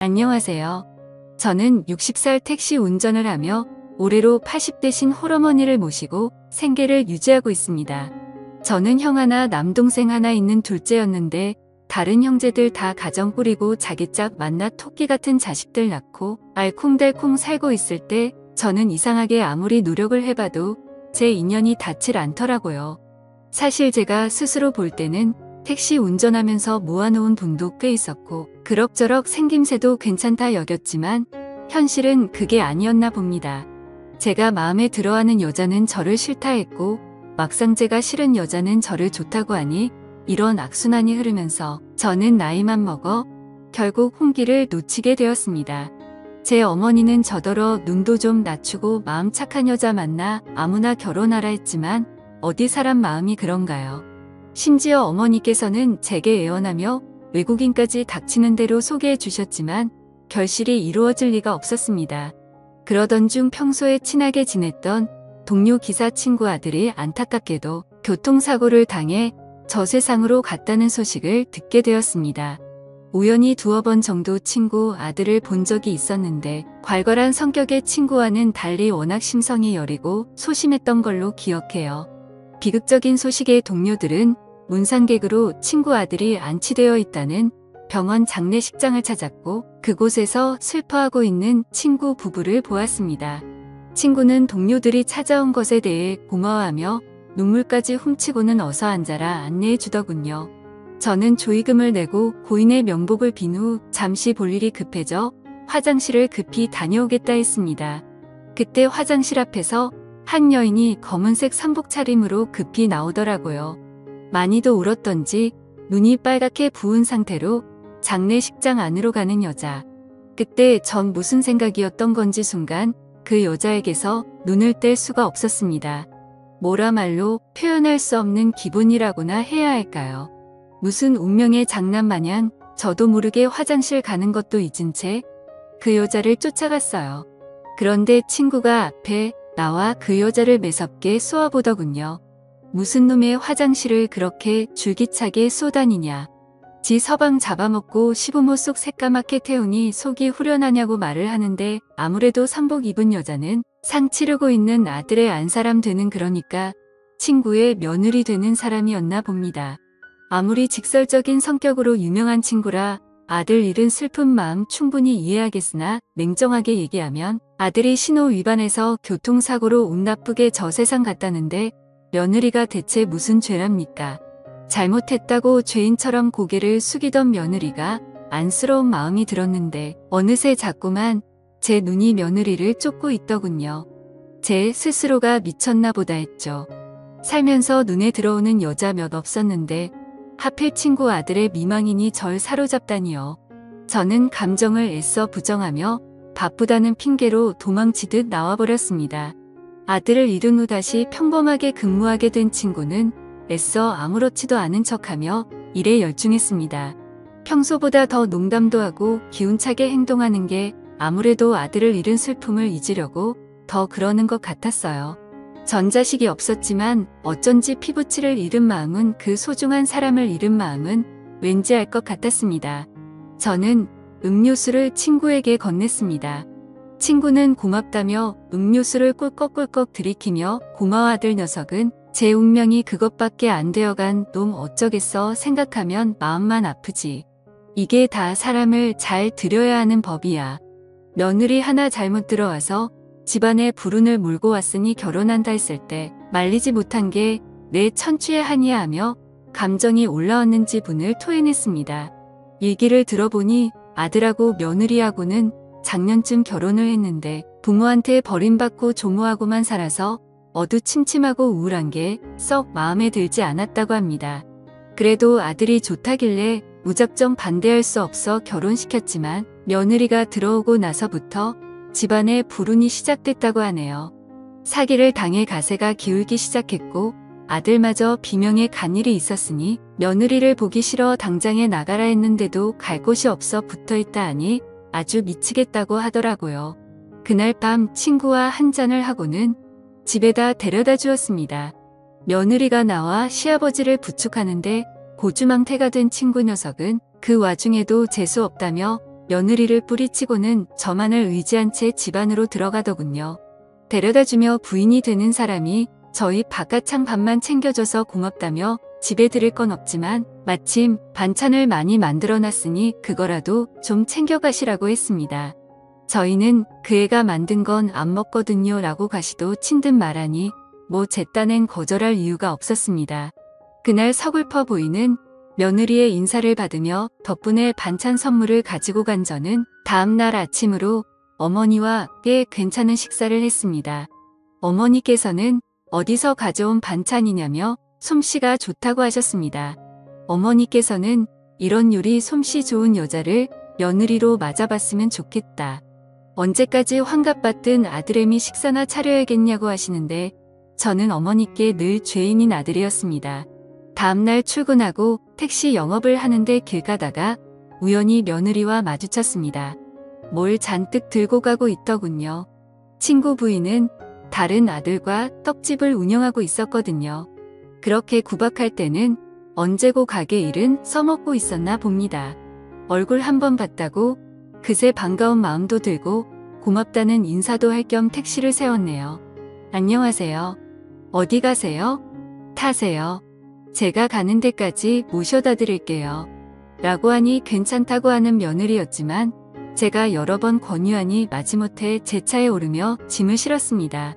안녕하세요. 저는 60살 택시 운전을 하며 올해로 80대신 홀어머니를 모시고 생계를 유지하고 있습니다. 저는 형 하나 남동생 하나 있는 둘째였는데 다른 형제들 다 가정 꾸리고 자기 짝 만나 토끼 같은 자식들 낳고 알콩달콩 살고 있을 때 저는 이상하게 아무리 노력을 해봐도 제 인연이 닿질 않더라고요. 사실 제가 스스로 볼 때는 택시 운전하면서 모아놓은 돈도 꽤 있었고 그럭저럭 생김새도 괜찮다 여겼지만 현실은 그게 아니었나 봅니다. 제가 마음에 들어하는 여자는 저를 싫다 했고 막상 제가 싫은 여자는 저를 좋다고 하니 이런 악순환이 흐르면서 저는 나이만 먹어 결국 홍기를 놓치게 되었습니다. 제 어머니는 저더러 눈도 좀 낮추고 마음 착한 여자 만나 아무나 결혼하라 했지만 어디 사람 마음이 그런가요? 심지어 어머니께서는 제게 애원하며 외국인까지 닥치는 대로 소개해 주셨지만 결실이 이루어질 리가 없었습니다. 그러던 중 평소에 친하게 지냈던 동료 기사 친구 아들이 안타깝게도 교통사고를 당해 저 세상으로 갔다는 소식을 듣게 되었습니다. 우연히 두어 번 정도 친구 아들을 본 적이 있었는데 괄괄한 성격의 친구와는 달리 워낙 심성이 여리고 소심했던 걸로 기억해요. 비극적인 소식의 동료들은 문상객으로 친구 아들이 안치되어 있다는 병원 장례식장을 찾았고 그곳에서 슬퍼하고 있는 친구 부부를 보았습니다. 친구는 동료들이 찾아온 것에 대해 고마워하며 눈물까지 훔치고는 어서 앉아라 안내해 주더군요. 저는 조의금을 내고 고인의 명복을 빈 후 잠시 볼 일이 급해져 화장실을 급히 다녀오겠다 했습니다. 그때 화장실 앞에서 한 여인이 검은색 상복 차림으로 급히 나오더라고요. 많이도 울었던지 눈이 빨갛게 부은 상태로 장례식장 안으로 가는 여자. 그때 전 무슨 생각이었던 건지 순간 그 여자에게서 눈을 뗄 수가 없었습니다. 뭐라 말로 표현할 수 없는 기분이라고나 해야 할까요? 무슨 운명의 장난 마냥 저도 모르게 화장실 가는 것도 잊은 채 그 여자를 쫓아갔어요. 그런데 친구가 앞에 나와 그 여자를 매섭게 쏘아보더군요. 무슨 놈의 화장실을 그렇게 줄기차게 쏘다니냐. 지 서방 잡아먹고 시부모 속 새까맣게 태우니 속이 후련하냐고 말을 하는데 아무래도 상복 입은 여자는 상 치르고 있는 아들의 안사람 되는 그러니까 친구의 며느리 되는 사람이었나 봅니다. 아무리 직설적인 성격으로 유명한 친구라 아들 잃은 슬픈 마음 충분히 이해하겠으나 냉정하게 얘기하면 아들이 신호 위반해서 교통사고로 운 나쁘게 저 세상 갔다는데 며느리가 대체 무슨 죄랍니까? 잘못했다고 죄인처럼 고개를 숙이던 며느리가 안쓰러운 마음이 들었는데 어느새 자꾸만 제 눈이 며느리를 쫓고 있더군요. 제 스스로가 미쳤나 보다 했죠. 살면서 눈에 들어오는 여자 몇 없었는데 하필 친구 아들의 미망인이 절 사로잡다니요. 저는 감정을 애써 부정하며 바쁘다는 핑계로 도망치듯 나와버렸습니다. 아들을 잃은 후 다시 평범하게 근무하게 된 친구는 애써 아무렇지도 않은 척하며 일에 열중했습니다. 평소보다 더 농담도 하고 기운차게 행동하는 게 아무래도 아들을 잃은 슬픔을 잊으려고 더 그러는 것 같았어요. 전 자식이 없었지만 어쩐지 피부치를 잃은 마음은 그 소중한 사람을 잃은 마음은 왠지 알 것 같았습니다. 저는 음료수를 친구에게 건넸습니다. 친구는 고맙다며 음료수를 꿀꺽꿀꺽 들이키며 고마워 아들 녀석은 제 운명이 그것밖에 안 되어간 놈 어쩌겠어 생각하면 마음만 아프지. 이게 다 사람을 잘 들여야 하는 법이야. 며느리 하나 잘못 들어와서 집안에 불운을 몰고 왔으니 결혼한다 했을 때 말리지 못한 게 내 천추의 한이야 하며 감정이 올라왔는지 분을 토해냈습니다. 얘기를 들어보니 아들하고 며느리하고는 작년쯤 결혼을 했는데 부모한테 버림받고 조모하고만 살아서 어두침침하고 우울한 게 썩 마음에 들지 않았다고 합니다. 그래도 아들이 좋다길래 무작정 반대할 수 없어 결혼시켰지만 며느리가 들어오고 나서부터 집안에 불운이 시작됐다고 하네요. 사기를 당해 가세가 기울기 시작했고 아들마저 비명에 간 일이 있었으니 며느리를 보기 싫어 당장에 나가라 했는데도 갈 곳이 없어 붙어있다 하니 아주 미치겠다고 하더라고요. 그날 밤 친구와 한잔을 하고는 집에다 데려다 주었습니다. 며느리가 나와 시아버지를 부축하는데 고주망태가 된 친구 녀석은 그 와중에도 재수 없다며 며느리를 뿌리치고는 저만을 의지한 채 집 안으로 들어가더군요. 데려다주며 부인이 되는 사람이 저희 바깥창 밥만 챙겨줘서 고맙다며 집에 들일 건 없지만 마침 반찬을 많이 만들어놨으니 그거라도 좀 챙겨가시라고 했습니다. 저희는 그 애가 만든 건 안 먹거든요 라고 가시도 친듯 말하니 뭐 제 딴엔 거절할 이유가 없었습니다. 그날 서글퍼 보이는 며느리의 인사를 받으며 덕분에 반찬 선물을 가지고 간 저는 다음날 아침으로 어머니와 꽤 괜찮은 식사를 했습니다. 어머니께서는 어디서 가져온 반찬이냐며 솜씨가 좋다고 하셨습니다. 어머니께서는 이런 요리 솜씨 좋은 여자를 며느리로 맞아봤으면 좋겠다. 언제까지 환갑받든 아들애미 식사나 차려야겠냐고 하시는데 저는 어머니께 늘 죄인인 아들이었습니다. 다음날 출근하고 택시 영업을 하는데 길 가다가 우연히 며느리와 마주쳤습니다. 뭘 잔뜩 들고 가고 있더군요. 친구 부인은 다른 아들과 떡집을 운영하고 있었거든요. 그렇게 구박할 때는 언제고 가게 일은 써먹고 있었나 봅니다. 얼굴 한번 봤다고 그새 반가운 마음도 들고 고맙다는 인사도 할 겸 택시를 세웠네요. 안녕하세요. 어디 가세요? 타세요. 제가 가는 데까지 모셔다 드릴게요. 라고 하니 괜찮다고 하는 며느리였지만 제가 여러 번 권유하니 마지못해 제 차에 오르며 짐을 실었습니다.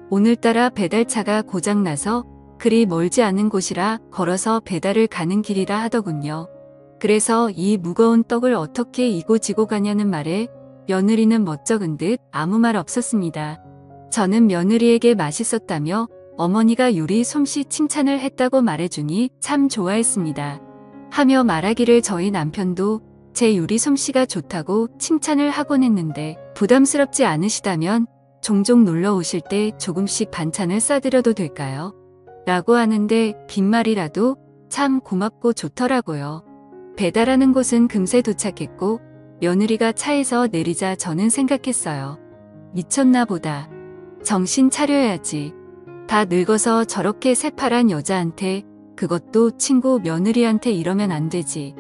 오늘따라 배달차가 고장나서 그리 멀지 않은 곳이라 걸어서 배달을 가는 길이라 하더군요. 그래서 이 무거운 떡을 어떻게 이고 지고 가냐는 말에 며느리는 멋쩍은 듯 아무 말 없었습니다. 저는 며느리에게 맛있었다며 어머니가 요리 솜씨 칭찬을 했다고 말해주니 참 좋아했습니다. 하며 말하기를 저희 남편도 제 요리 솜씨가 좋다고 칭찬을 하곤 했는데 부담스럽지 않으시다면 종종 놀러 오실 때 조금씩 반찬을 싸드려도 될까요? 라고 하는데 빈말이라도 참 고맙고 좋더라고요. 배달하는 곳은 금세 도착했고 며느리가 차에서 내리자 저는 생각했어요. 미쳤나 보다. 정신 차려야지. 다 늙어서 저렇게 새파란 여자한테, 그것도 친구 며느리한테 이러면 안 되지.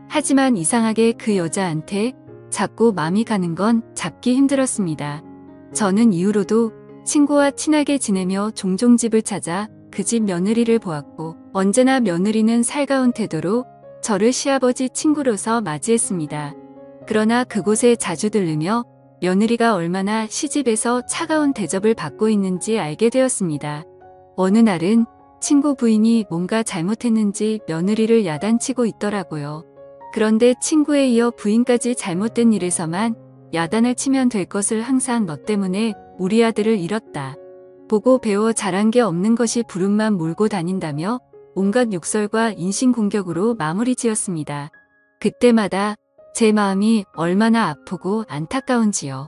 하지만 이상하게 그 여자한테 자꾸 마음이 가는 건 잡기 힘들었습니다. 저는 이후로도 친구와 친하게 지내며 종종 집을 찾아 그 집 며느리를 보았고 언제나 며느리는 살가운 태도로 저를 시아버지 친구로서 맞이했습니다. 그러나 그곳에 자주 들르며 며느리가 얼마나 시집에서 차가운 대접을 받고 있는지 알게 되었습니다. 어느 날은 친구 부인이 뭔가 잘못했는지 며느리를 야단치고 있더라고요. 그런데 친구에 이어 부인까지 잘못된 일에서만 야단을 치면 될 것을 항상 너 때문에 우리 아들을 잃었다. 보고 배워 자란 게 없는 것이 부름만 몰고 다닌다며 온갖 욕설과 인신공격으로 마무리 지었습니다. 그때마다 제 마음이 얼마나 아프고 안타까운지요.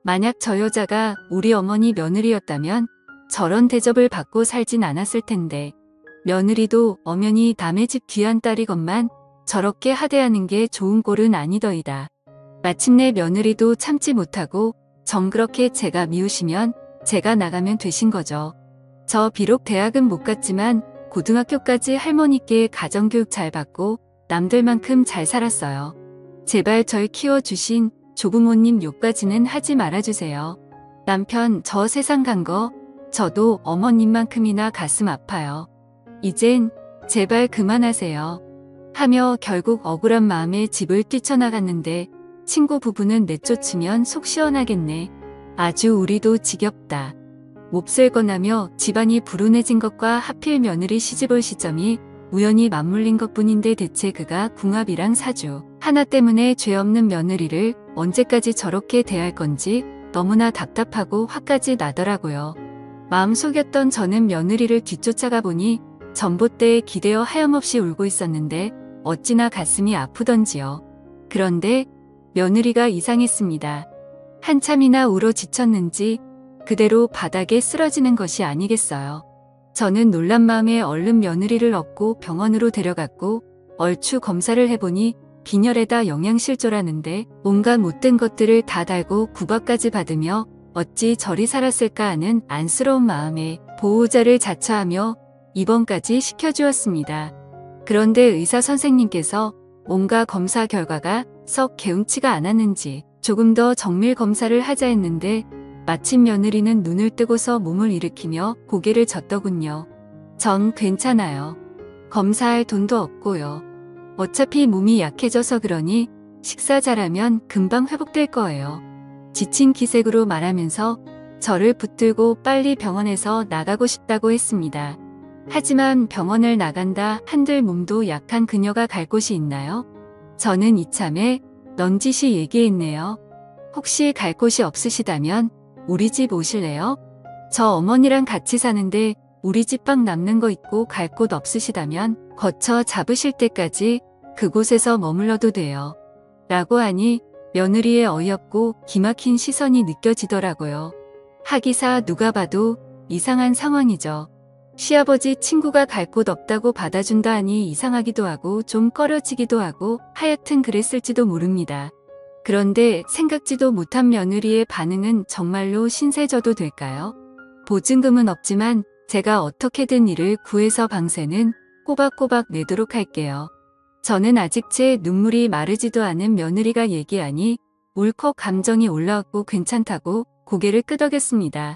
만약 저 여자가 우리 어머니 며느리였다면 저런 대접을 받고 살진 않았을 텐데 며느리도 엄연히 남의 집 귀한 딸이건만 저렇게 하대하는 게 좋은 꼴은 아니더이다. 마침내 며느리도 참지 못하고 정그렇게 제가 미우시면 제가 나가면 되신 거죠. 저 비록 대학은 못 갔지만 고등학교까지 할머니께 가정교육 잘 받고 남들만큼 잘 살았어요. 제발 절 키워주신 조부모님 욕까지는 하지 말아주세요. 남편 저 세상 간 거 저도 어머님만큼이나 가슴 아파요. 이젠 제발 그만하세요. 하며 결국 억울한 마음에 집을 뛰쳐나갔는데 친구 부부는 내쫓으면 속 시원하겠네. 아주 우리도 지겹다. 몹쓸 거나며 집안이 불운해진 것과 하필 며느리 시집올 시점이 우연히 맞물린 것뿐인데 대체 그가 궁합이랑 사주 하나 때문에 죄 없는 며느리를 언제까지 저렇게 대할 건지 너무나 답답하고 화까지 나더라고요. 마음 속였던 저는 며느리를 뒤쫓아가 보니 전봇대에 기대어 하염없이 울고 있었는데 어찌나 가슴이 아프던지요. 그런데 며느리가 이상했습니다. 한참이나 울어 지쳤는지 그대로 바닥에 쓰러지는 것이 아니겠어요. 저는 놀란 마음에 얼른 며느리를 업고 병원으로 데려갔고 얼추 검사를 해보니 빈혈에다 영양실조라는데 온갖 못된 것들을 다 달고 구박까지 받으며 어찌 저리 살았을까 하는 안쓰러운 마음에 보호자를 자처하며 입원까지 시켜주었습니다. 그런데 의사 선생님께서 온갖 검사 결과가 썩 개운치가 않았는지 조금 더 정밀 검사를 하자 했는데 마침 며느리는 눈을 뜨고서 몸을 일으키며 고개를 젓더군요. 전 괜찮아요. 검사할 돈도 없고요. 어차피 몸이 약해져서 그러니 식사 잘하면 금방 회복될 거예요. 지친 기색으로 말하면서 저를 붙들고 빨리 병원에서 나가고 싶다고 했습니다. 하지만 병원을 나간다 한들 몸도 약한 그녀가 갈 곳이 있나요? 저는 이참에 넌지시 얘기했네요. 혹시 갈 곳이 없으시다면 우리 집 오실래요? 저 어머니랑 같이 사는데 우리 집 방 남는 거 있고 갈 곳 없으시다면 거처 잡으실 때까지 그곳에서 머물러도 돼요. 라고 하니 며느리의 어이없고 기막힌 시선이 느껴지더라고요. 하기사 누가 봐도 이상한 상황이죠. 시아버지 친구가 갈 곳 없다고 받아준다 하니 이상하기도 하고 좀 꺼려지기도 하고 하여튼 그랬을지도 모릅니다. 그런데 생각지도 못한 며느리의 반응은 정말로 신세져도 될까요? 보증금은 없지만 제가 어떻게든 이를 구해서 방세는 꼬박꼬박 내도록 할게요. 저는 아직 제 눈물이 마르지도 않은 며느리가 얘기하니 울컥 감정이 올라왔고 괜찮다고 고개를 끄덕였습니다.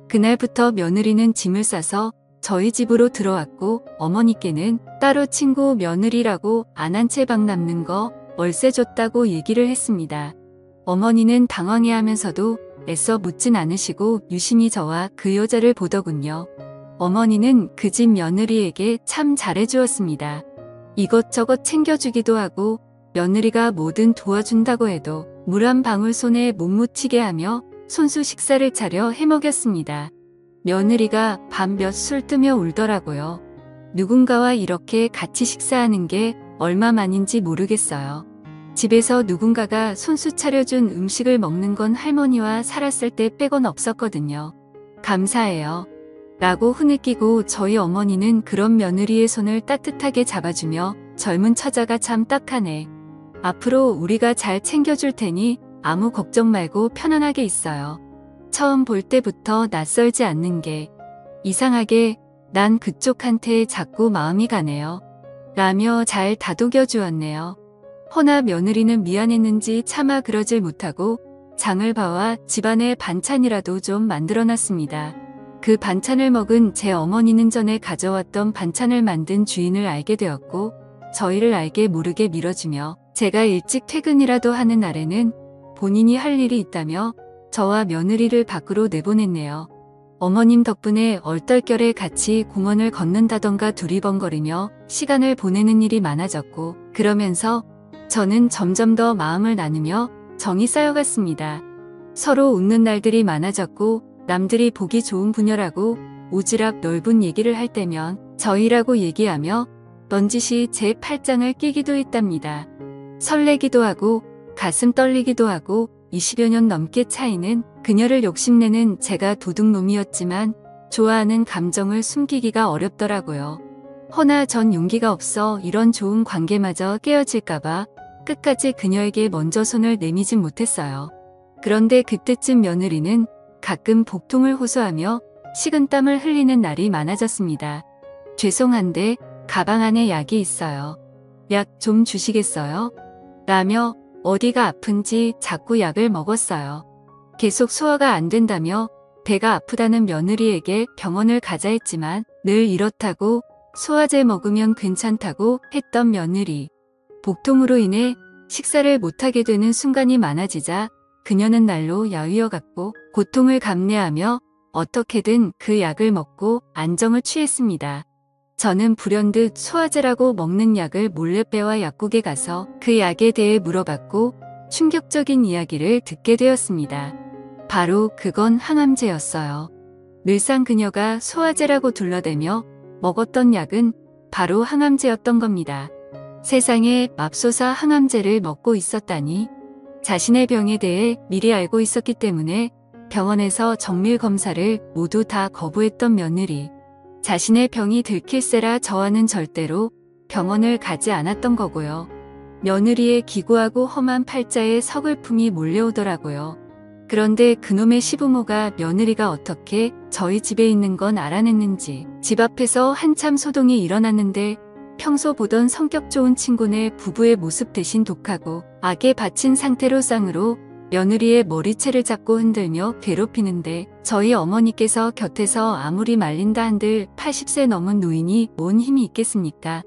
그날부터 며느리는 짐을 싸서 저희 집으로 들어왔고 어머니께는 따로 친구 며느리라고 안 한 채 방 남는 거 월세 줬다고 얘기를 했습니다. 어머니는 당황해하면서도 애써 묻진 않으시고 유심히 저와 그 여자를 보더군요. 어머니는 그 집 며느리에게 참 잘해주었습니다. 이것저것 챙겨주기도 하고 며느리가 뭐든 도와준다고 해도 물 한 방울 손에 못 묻히게 하며 손수 식사를 차려 해먹였습니다. 며느리가 밤몇 술 뜨며 울더라고요. 누군가와 이렇게 같이 식사하는 게 얼마만인지 모르겠어요. 집에서 누군가가 손수 차려준 음식을 먹는 건 할머니와 살았을 때 빼곤 없었거든요. 감사해요. 라고 흐느끼고 저희 어머니는 그런 며느리의 손을 따뜻하게 잡아주며 젊은 처자가 참 딱하네. 앞으로 우리가 잘 챙겨줄 테니 아무 걱정 말고 편안하게 있어요. 처음 볼 때부터 낯설지 않는 게 이상하게 난 그쪽한테 자꾸 마음이 가네요. 라며 잘 다독여 주었네요. 허나 며느리는 미안했는지 차마 그러질 못하고 장을 봐와 집안에 반찬이라도 좀 만들어놨습니다. 그 반찬을 먹은 제 어머니는 전에 가져왔던 반찬을 만든 주인을 알게 되었고 저희를 알게 모르게 밀어주며 제가 일찍 퇴근이라도 하는 날에는 본인이 할 일이 있다며 저와 며느리를 밖으로 내보냈네요. 어머님 덕분에 얼떨결에 같이 공원을 걷는다던가 두리번거리며 시간을 보내는 일이 많아졌고 그러면서 저는 점점 더 마음을 나누며 정이 쌓여갔습니다. 서로 웃는 날들이 많아졌고 남들이 보기 좋은 부녀라고 오지랖 넓은 얘기를 할 때면 저희라고 얘기하며 넌지시 제 팔짱을 끼기도 했답니다. 설레기도 하고 가슴 떨리기도 하고 20여 년 넘게 차이는 그녀를 욕심내는 제가 도둑놈이었지만 좋아하는 감정을 숨기기가 어렵더라고요. 허나 전 용기가 없어 이런 좋은 관계마저 깨어질까봐 끝까지 그녀에게 먼저 손을 내미진 못했어요. 그런데 그때쯤 며느리는 가끔 복통을 호소하며 식은땀을 흘리는 날이 많아졌습니다. 죄송한데 가방 안에 약이 있어요. 약 좀 주시겠어요? 라며 어디가 아픈지 자꾸 약을 먹었어요. 계속 소화가 안 된다며 배가 아프다는 며느리에게 병원을 가자 했지만 늘 이렇다고 소화제 먹으면 괜찮다고 했던 며느리. 복통으로 인해 식사를 못하게 되는 순간이 많아지자 그녀는 날로 야위어갔고 고통을 감내하며 어떻게든 그 약을 먹고 안정을 취했습니다. 저는 불현듯 소화제라고 먹는 약을 몰래 빼와 약국에 가서 그 약에 대해 물어봤고 충격적인 이야기를 듣게 되었습니다. 바로 그건 항암제였어요. 늘상 그녀가 소화제라고 둘러대며 먹었던 약은 바로 항암제였던 겁니다. 세상에 맙소사 항암제를 먹고 있었다니. 자신의 병에 대해 미리 알고 있었기 때문에 병원에서 정밀 검사를 모두 다 거부했던 며느리. 자신의 병이 들킬세라 저와는 절대로 병원을 가지 않았던 거고요. 며느리의 기구하고 험한 팔자에 서글픔이 몰려오더라고요. 그런데 그놈의 시부모가 며느리가 어떻게 저희 집에 있는 건 알아냈는지 집 앞에서 한참 소동이 일어났는데 평소 보던 성격 좋은 친구네 부부의 모습 대신 독하고 악에 바친 상태로 쌍으로 며느리의 머리채를 잡고 흔들며 괴롭히는데 저희 어머니께서 곁에서 아무리 말린다 한들 80세 넘은 노인이 뭔 힘이 있겠습니까?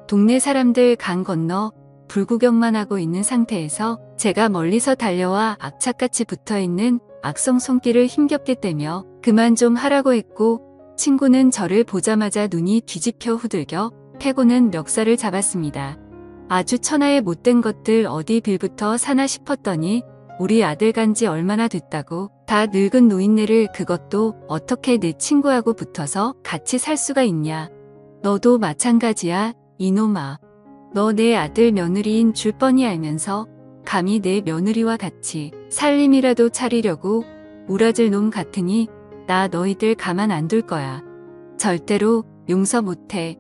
동네 사람들 강 건너 불구경만 하고 있는 상태에서 제가 멀리서 달려와 악착같이 붙어있는 악성 손길을 힘겹게 떼며 그만 좀 하라고 했고, 친구는 저를 보자마자 눈이 뒤집혀 후들겨 패고는 멱살을 잡았습니다. 아주 천하의 못된 것들 어디 빌부터 사나 싶었더니 우리 아들 간지 얼마나 됐다고 다 늙은 노인네를, 그것도 어떻게 내 친구하고 붙어서 같이 살 수가 있냐. 너도 마찬가지야 이놈아. 너 내 아들 며느리인 줄 뻔히 알면서 감히 내 며느리와 같이 살림이라도 차리려고 우라질 놈 같으니 나 너희들 가만 안 둘 거야. 절대로 용서 못해.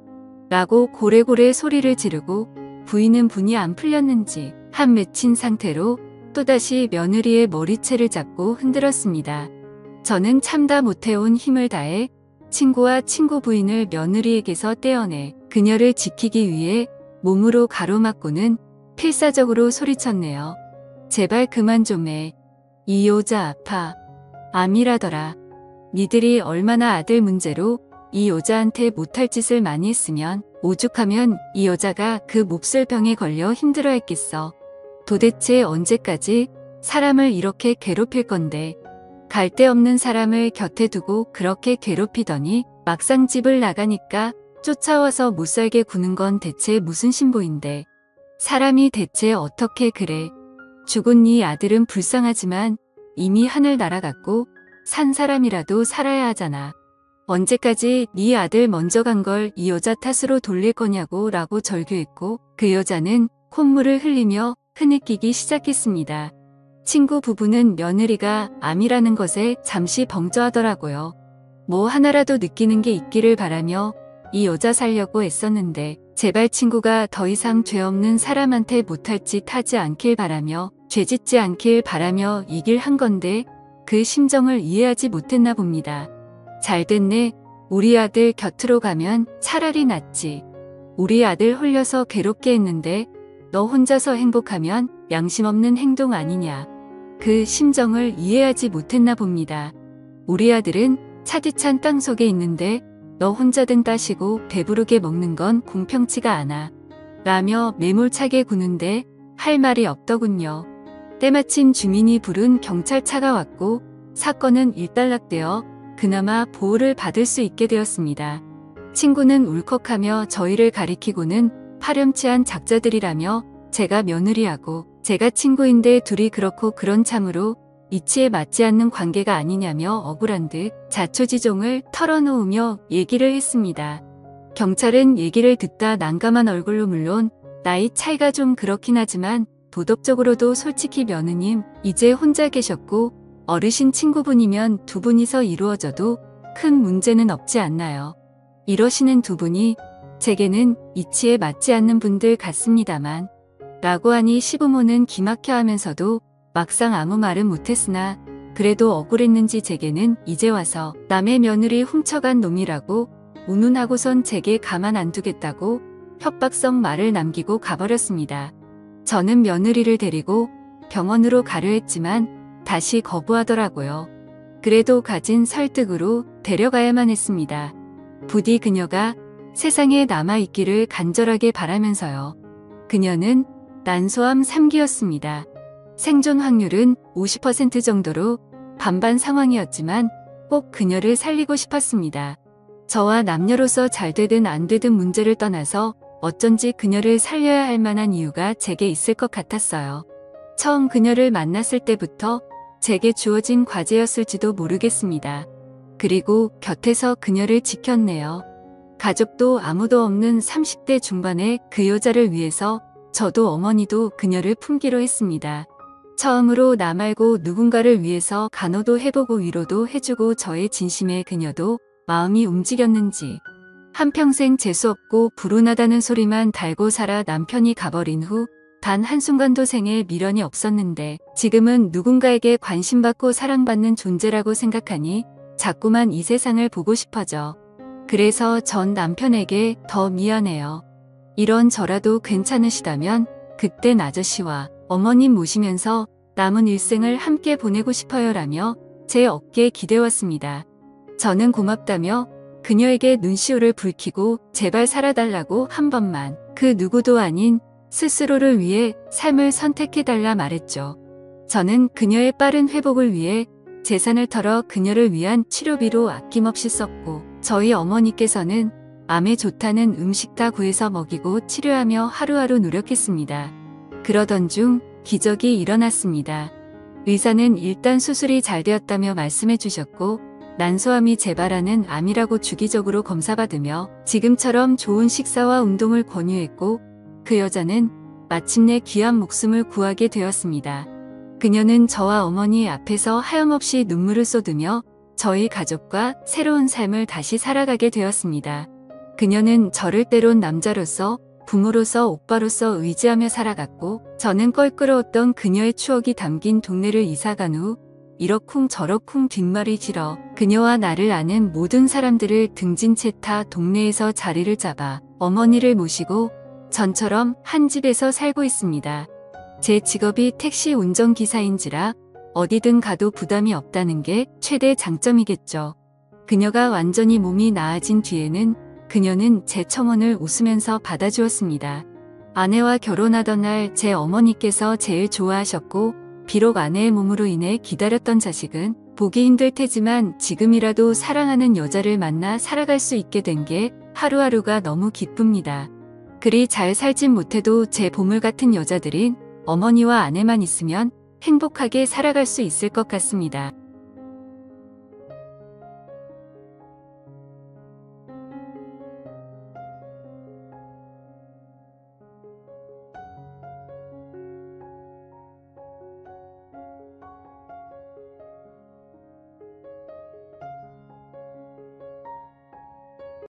라고 고래고래 소리를 지르고 부인은 분이 안 풀렸는지 한 맺힌 상태로 또다시 며느리의 머리채를 잡고 흔들었습니다. 저는 참다 못해온 힘을 다해 친구와 친구 부인을 며느리에게서 떼어내 그녀를 지키기 위해 몸으로 가로막고는 필사적으로 소리쳤네요. 제발 그만 좀 해. 이 여자 아파. 암이라더라. 니들이 얼마나 아들 문제로 이 여자한테 못할 짓을 많이 했으면 오죽하면 이 여자가 그 몹쓸 병에 걸려 힘들어했겠어. 도대체 언제까지 사람을 이렇게 괴롭힐 건데. 갈데없는 사람을 곁에 두고 그렇게 괴롭히더니 막상 집을 나가니까 쫓아와서 못살게 구는 건 대체 무슨 신보인데. 사람이 대체 어떻게 그래. 죽은 네 아들은 불쌍하지만 이미 하늘 날아갔고 산 사람이라도 살아야 하잖아. 언제까지 네 아들 먼저 간 걸 이 여자 탓으로 돌릴 거냐고 라고 절규했고, 그 여자는 콧물을 흘리며 흐느끼기 시작했습니다. 친구 부부는 며느리가 암이라는 것에 잠시 벙쪄하더라고요. 뭐 하나라도 느끼는 게 있기를 바라며 이 여자 살려고 애썼는데 제발 친구가 더 이상 죄 없는 사람한테 못할 짓 하지 않길 바라며 죄 짓지 않길 바라며 이 길 한 건데 그 심정을 이해하지 못했나 봅니다. 잘됐네. 우리 아들 곁으로 가면 차라리 낫지. 우리 아들 홀려서 괴롭게 했는데 너 혼자서 행복하면 양심 없는 행동 아니냐. 그 심정을 이해하지 못했나 봅니다. 우리 아들은 차디찬 땅속에 있는데 너 혼자 등 따시고 배부르게 먹는 건 공평치가 않아. 라며 매몰차게 구는데 할 말이 없더군요. 때마침 주민이 부른 경찰차가 왔고 사건은 일단락되어 그나마 보호를 받을 수 있게 되었습니다. 친구는 울컥하며 저희를 가리키고는 파렴치한 작자들이라며 제가 며느리하고 제가 친구인데 둘이 그렇고 그런 참으로 이치에 맞지 않는 관계가 아니냐며 억울한 듯 자초지종을 털어놓으며 얘기를 했습니다. 경찰은 얘기를 듣다 난감한 얼굴로 물론 나이 차이가 좀 그렇긴 하지만 도덕적으로도 솔직히 며느님 이제 혼자 계셨고 어르신 친구분이면 두 분이서 이루어져도 큰 문제는 없지 않나요? 이러시는 두 분이 제게는 이치에 맞지 않는 분들 같습니다만 라고 하니 시부모는 기막혀 하면서도 막상 아무 말은 못했으나 그래도 억울했는지 제게는 이제 와서 남의 며느리 훔쳐간 놈이라고 운운하고선 제게 가만 안 두겠다고 협박성 말을 남기고 가버렸습니다. 저는 며느리를 데리고 병원으로 가려 했지만 다시 거부하더라고요. 그래도 가진 설득으로 데려가야만 했습니다. 부디 그녀가 세상에 남아있기를 간절하게 바라면서요. 그녀는 난소암 3기였습니다. 생존 확률은 50% 정도로 반반 상황이었지만 꼭 그녀를 살리고 싶었습니다. 저와 남녀로서 잘 되든 안 되든 문제를 떠나서 어쩐지 그녀를 살려야 할 만한 이유가 제게 있을 것 같았어요. 처음 그녀를 만났을 때부터 제게 주어진 과제였을지도 모르겠습니다. 그리고 곁에서 그녀를 지켰네요. 가족도 아무도 없는 30대 중반의 그 여자를 위해서 저도 어머니도 그녀를 품기로 했습니다. 처음으로 나 말고 누군가를 위해서 간호도 해보고 위로도 해주고 저의 진심에 그녀도 마음이 움직였는지 한평생 재수없고 불운하다는 소리만 달고 살아 남편이 가버린 후 단 한순간도 생에 미련이 없었는데 지금은 누군가에게 관심받고 사랑받는 존재라고 생각하니 자꾸만 이 세상을 보고 싶어져. 그래서 전 남편에게 더 미안해요. 이런 저라도 괜찮으시다면 그땐 아저씨와 어머님 모시면서 남은 일생을 함께 보내고 싶어요라며 제 어깨에 기대었습니다. 저는 고맙다며 그녀에게 눈시울을 붉히고 제발 살아달라고 한 번만, 그 누구도 아닌 스스로를 위해 삶을 선택해달라 말했죠. 저는 그녀의 빠른 회복을 위해 재산을 털어 그녀를 위한 치료비로 아낌없이 썼고, 저희 어머니께서는 암에 좋다는 음식 다 구해서 먹이고 치료하며 하루하루 노력했습니다. 그러던 중 기적이 일어났습니다. 의사는 일단 수술이 잘 되었다며 말씀해 주셨고, 난소암이 재발하는 암이라고 주기적으로 검사받으며 지금처럼 좋은 식사와 운동을 권유했고, 그 여자는 마침내 귀한 목숨을 구하게 되었습니다. 그녀는 저와 어머니 앞에서 하염없이 눈물을 쏟으며 저희 가족과 새로운 삶을 다시 살아가게 되었습니다. 그녀는 저를 때론 남자로서, 부모로서, 오빠로서 의지하며 살아갔고, 저는 껄끄러웠던 그녀의 추억이 담긴 동네를 이사간 후 이러쿵저러쿵 뒷말이 길어 그녀와 나를 아는 모든 사람들을 등진 채 타 동네에서 자리를 잡아 어머니를 모시고 전처럼 한 집에서 살고 있습니다. 제 직업이 택시 운전기사인지라 어디든 가도 부담이 없다는 게 최대 장점이겠죠. 그녀가 완전히 몸이 나아진 뒤에는 그녀는 제 청혼을 웃으면서 받아주었습니다. 아내와 결혼하던 날 제 어머니께서 제일 좋아하셨고, 비록 아내의 몸으로 인해 기다렸던 자식은 보기 힘들 테지만 지금이라도 사랑하는 여자를 만나 살아갈 수 있게 된 게 하루하루가 너무 기쁩니다. 그리 잘 살진 못해도 제 보물 같은 여자들인 어머니와 아내만 있으면 행복하게 살아갈 수 있을 것 같습니다.